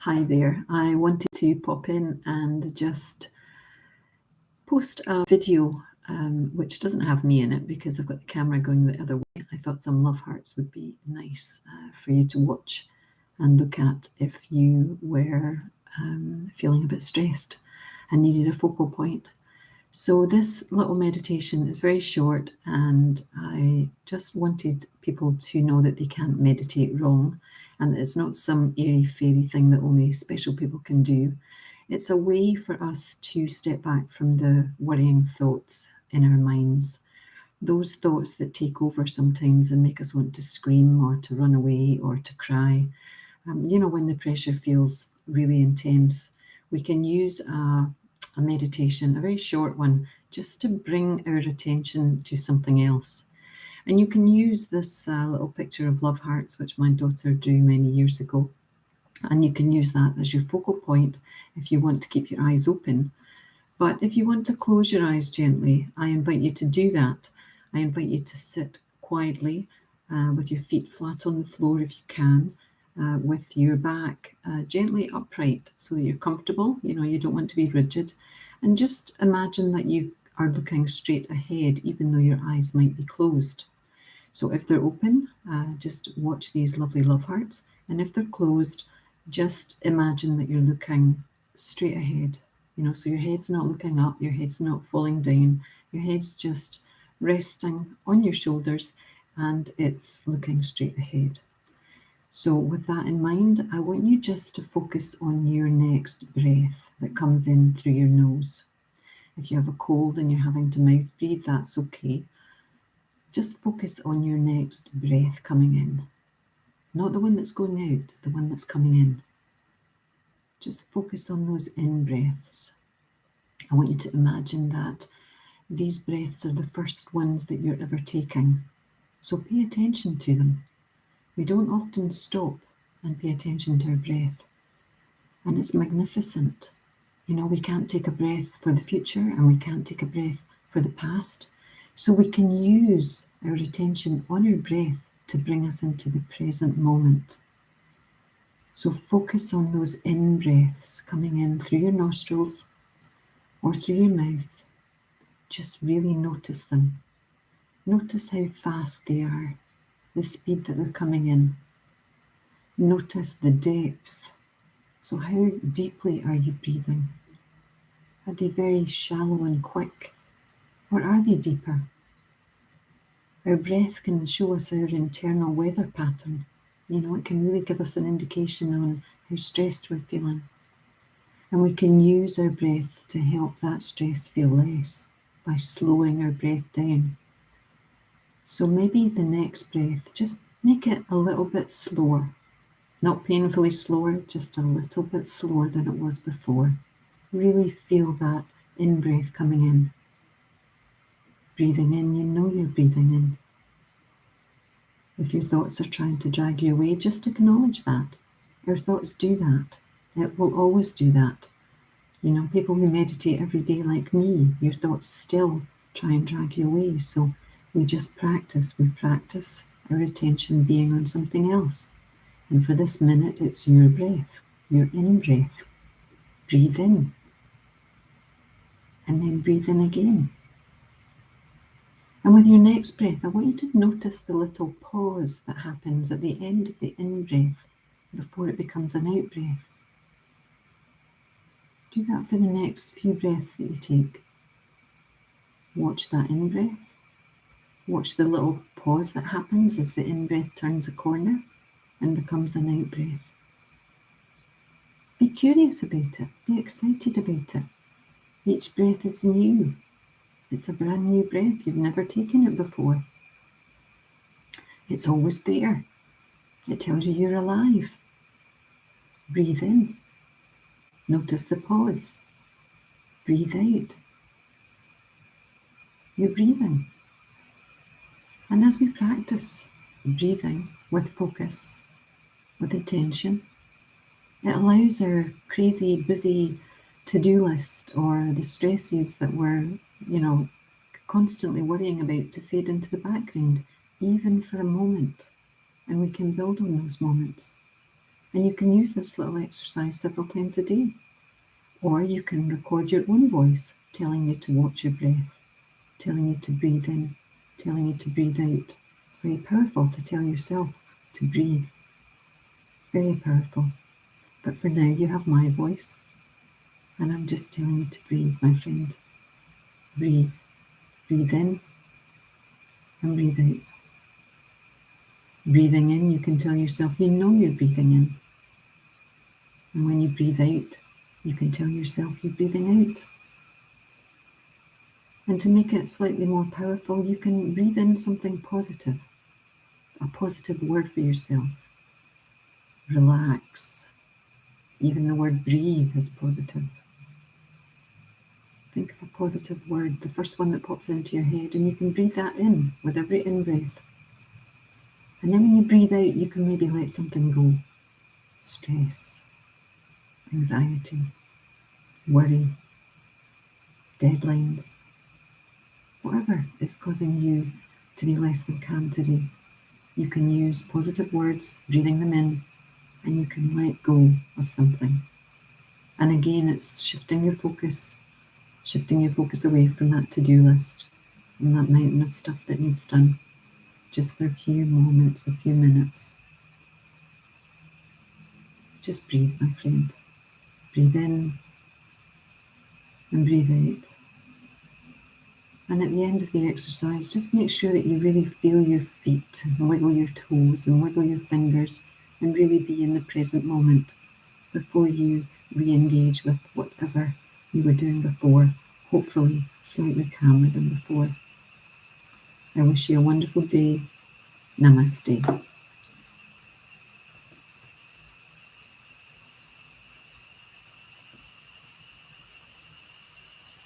Hi there. I wanted to pop in and just post a video which doesn't have me in it because I've got the camera going the other way. I thought some love hearts would be nice for you to watch and look at if you were feeling a bit stressed and needed a focal point. So this little meditation is very short, and I just wanted people to know that they can't meditate wrong and that it's not some airy-fairy thing that only special people can do. It's a way for us to step back from the worrying thoughts in our minds, those thoughts that take over sometimes and make us want to scream or to run away or to cry. When the pressure feels really intense, we can use a meditation, a very short one, just to bring our attention to something else. And you can use this little picture of love hearts, which my daughter drew many years ago. And you can use that as your focal point if you want to keep your eyes open. But if you want to close your eyes gently, I invite you to do that. I invite you to sit quietly with your feet flat on the floor if you can, with your back gently upright so that you're comfortable. You don't want to be rigid. And just imagine that you are looking straight ahead, even though your eyes might be closed. So if they're open, just watch these lovely love hearts. And if they're closed, just imagine that you're looking straight ahead. So your head's not looking up, your head's not falling down, your head's just resting on your shoulders and it's looking straight ahead. So with that in mind, I want you just to focus on your next breath that comes in through your nose. If you have a cold and you're having to mouth breathe, that's okay. Just focus on your next breath coming in. Not the one that's going out, the one that's coming in. Just focus on those in breaths. I want you to imagine that these breaths are the first ones that you're ever taking. So pay attention to them. We don't often stop and pay attention to our breath. And it's magnificent. We can't take a breath for the future and we can't take a breath for the past. So we can use our attention on our breath to bring us into the present moment. So focus on those in breaths coming in through your nostrils or through your mouth. Just really notice them. Notice how fast they are, the speed that they're coming in. Notice the depth. So how deeply are you breathing? Are they very shallow and quick, or are they deeper? Our breath can show us our internal weather pattern. It can really give us an indication on how stressed we're feeling. And we can use our breath to help that stress feel less by slowing our breath down. So maybe the next breath, just make it a little bit slower. Not painfully slower, just a little bit slower than it was before. Really feel that in-breath coming in. Breathing in, you're breathing in. If your thoughts are trying to drag you away, just acknowledge that. Our thoughts do that. It will always do that. People who meditate every day like me, your thoughts still try and drag you away. So we just practice. We practice our attention being on something else. And for this minute, it's your breath, your in-breath. Breathe in. And then breathe in again. And with your next breath, I want you to notice the little pause that happens at the end of the in-breath before it becomes an out-breath. Do that for the next few breaths that you take. Watch that in-breath. Watch the little pause that happens as the in-breath turns a corner and becomes an out-breath. Be curious about it. Be excited about it. Each breath is new. It's a brand new breath. You've never taken it before. It's always there. It tells you you're alive. Breathe in. Notice the pause. Breathe out. You're breathing. And as we practice breathing with focus, with attention, it allows our crazy, busy to-do list or the stresses that we're, constantly worrying about to fade into the background, even for a moment. And we can build on those moments. And you can use this little exercise several times a day. Or you can record your own voice telling you to watch your breath, telling you to breathe in, telling you to breathe out. It's very powerful to tell yourself to breathe. Very powerful. But for now, you have my voice, and I'm just telling you to breathe, my friend. Breathe. Breathe in and breathe out. Breathing in, you can tell yourself you know you're breathing in. And when you breathe out, you can tell yourself you're breathing out. And to make it slightly more powerful, you can breathe in something positive, a positive word for yourself. Relax. Even the word breathe is positive. Think of a positive word, the first one that pops into your head, and you can breathe that in with every in-breath. And then when you breathe out, you can maybe let something go. Stress, anxiety, worry, deadlines, whatever is causing you to be less than calm today. You can use positive words, breathing them in, and you can let go of something. And again, it's shifting your focus away from that to-do list and that mountain of stuff that needs done, just for a few moments, a few minutes. Just breathe, my friend. Breathe in and breathe out. And at the end of the exercise, just make sure that you really feel your feet and wiggle your toes and wiggle your fingers and really be in the present moment before you re-engage with whatever you were doing before, hopefully slightly calmer than before. I wish you a wonderful day. Namaste.